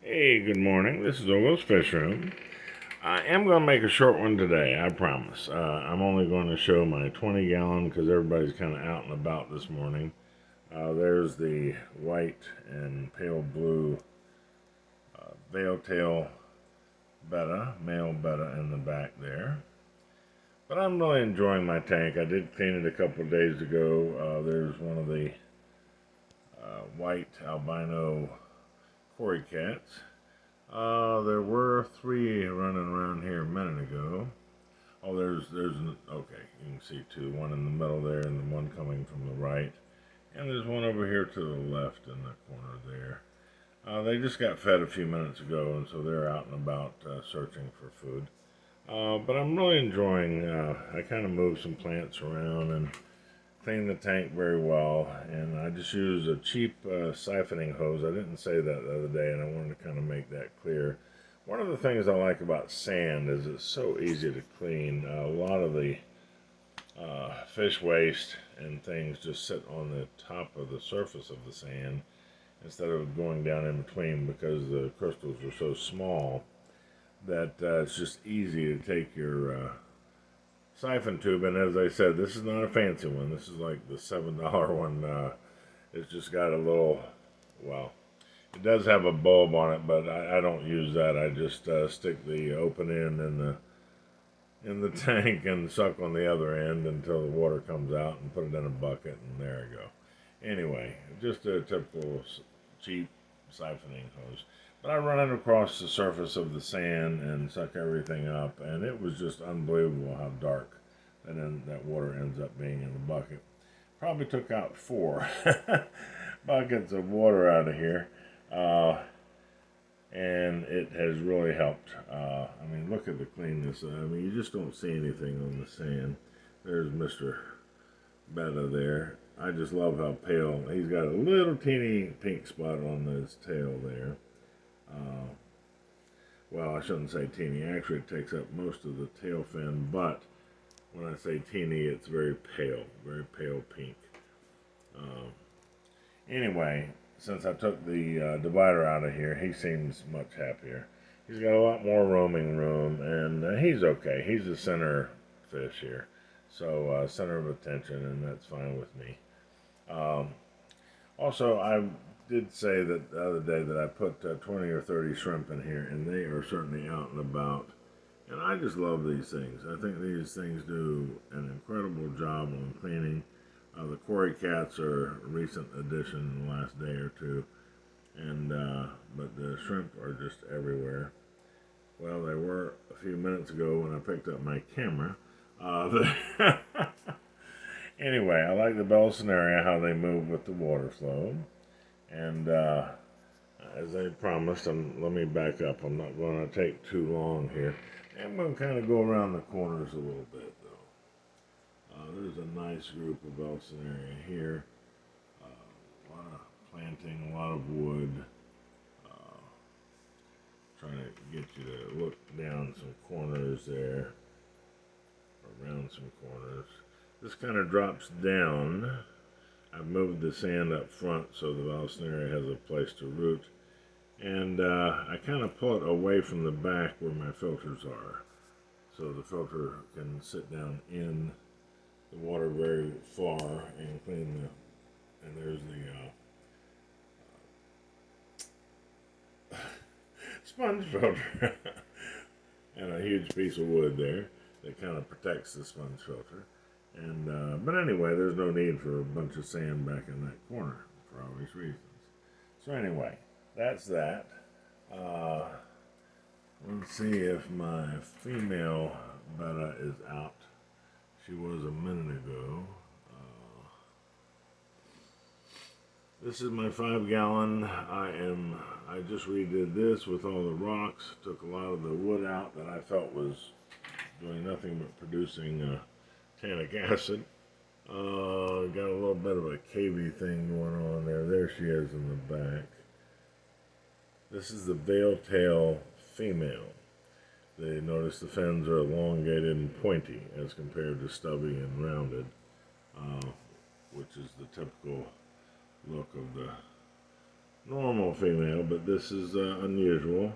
Hey, good morning. This is Ogo's Fish Room. I am going to make a short one today, I promise. I'm only going to show my 20 gallon because everybody's kind of out and about this morning. There's the white and pale blue veil tail betta, male betta in the back there. But I'm really enjoying my tank. I did clean it a couple of days ago. There's one of the white albino cory cats. There were three running around here a minute ago. Oh, okay, you can see two, one in the middle there and the one coming from the right. And there's one over here to the left in the corner there. They just got fed a few minutes ago, and so they're out and about searching for food. But I'm really enjoying, I kind of moved some plants around and cleaned the tank very well, and I just use a cheap siphoning hose. I didn't say that the other day, and I wanted to kind of make that clear. One of the things I like about sand is it's so easy to clean. A lot of the fish waste and things just sit on the top of the surface of the sand instead of going down in between because the crystals are so small that it's just easy to take your siphon tube, and as I said, this is not a fancy one. This is like the $7 one. It's just got a little, well, it does have a bulb on it, but I don't use that. I just stick the open end in the tank and suck on the other end until the water comes out and put it in a bucket, and there I go. Anyway, just a typical cheap siphoning hose. But I run it across the surface of the sand and suck everything up, and it was just unbelievable how dark that water ends up being in the bucket. Probably took out 4 buckets of water out of here, and it has really helped. I mean, look at the cleanness. I mean, you just don't see anything on the sand. There's Mr. Betta there. I just love how pale. He's got a little teeny pink spot on his tail there. Well, I shouldn't say teeny. Actually, it takes up most of the tail fin, but when I say teeny, it's very pale pink. Anyway, since I took the divider out of here, he seems much happier. He's got a lot more roaming room, and he's okay. He's the center fish here, so center of attention, and that's fine with me. Um, Also, I did say that the other day that I put 20 or 30 shrimp in here, and they are certainly out and about. And I just love these things. I think these things do an incredible job on cleaning. The cory cats are a recent addition in the last day or two, and but the shrimp are just everywhere. Well, they were a few minutes ago when I picked up my camera. Anyway, I like the bell scenario, how they move with the water flow. And as I promised, let me back up. I'm not going to take too long here. I'm going to kind of go around the corners a little bit, though. There's a nice group of Belsonaria here. A lot of planting, a lot of wood. Uh, Trying to get you to look down some corners there, around some corners. This kind of drops down. I've moved the sand up front so the Valsnaria has a place to root. And I kind of pull it away from the back where my filters are. So the filter can sit down in the water very far and clean and there's the sponge filter. And a huge piece of wood there that kind of protects the sponge filter. And but anyway, there's no need for a bunch of sand back in that corner for obvious reasons. So anyway, that's that. Uh, let's see if my female betta is out. She was a minute ago. This is my 5 gallon. I just redid this with all the rocks. Took a lot of the wood out that I felt was doing nothing but producing tannic acid. Got a little bit of a cavey thing going on there. There she is in the back. This is the veil tail female. They notice the fins are elongated and pointy as compared to stubby and rounded, which is the typical look of the normal female, but this is unusual.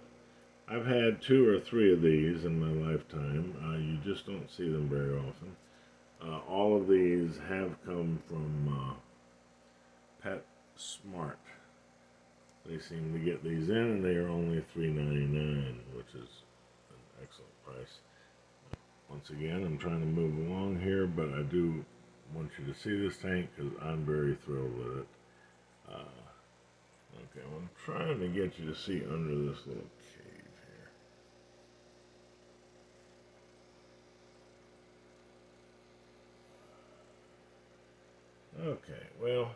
I've had 2 or 3 of these in my lifetime. You just don't see them very often. All of these have come from Pet Smart. They seem to get these in, and they are only $3.99, which is an excellent price. Once again, I'm trying to move along here, but I do want you to see this tank because I'm very thrilled with it. Okay, well, I'm trying to get you to see under this little cave here. Okay, well,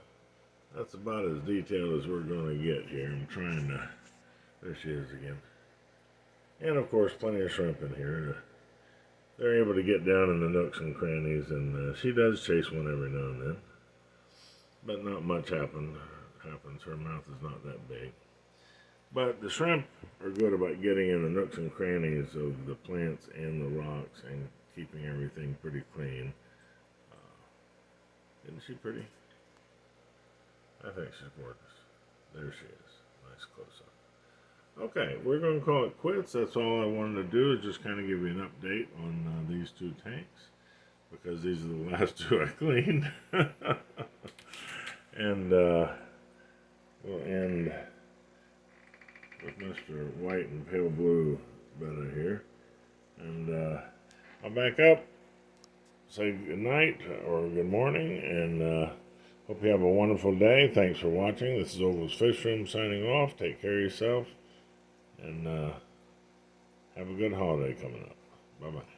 that's about as detailed as we're going to get here. I'm trying to... There she is again. And, of course, plenty of shrimp in here. They're able to get down in the nooks and crannies, and she does chase one every now and then. But not much happens. Her mouth is not that big. But the shrimp are good about getting in the nooks and crannies of the plants and the rocks and keeping everything pretty clean. Isn't she pretty? I think she's gorgeous. There she is. Nice close-up. Okay, we're going to call it quits. That's all I wanted to do, is just kind of give you an update on these 2 tanks, because these are the last 2 I cleaned. And we'll end with Mr. White and Pale Blue better here. And I'll back up, say good night or good morning, and hope you have a wonderful day. Thanks for watching. This is Oval's Fish Room signing off. Take care of yourself, and have a good holiday coming up. Bye-bye.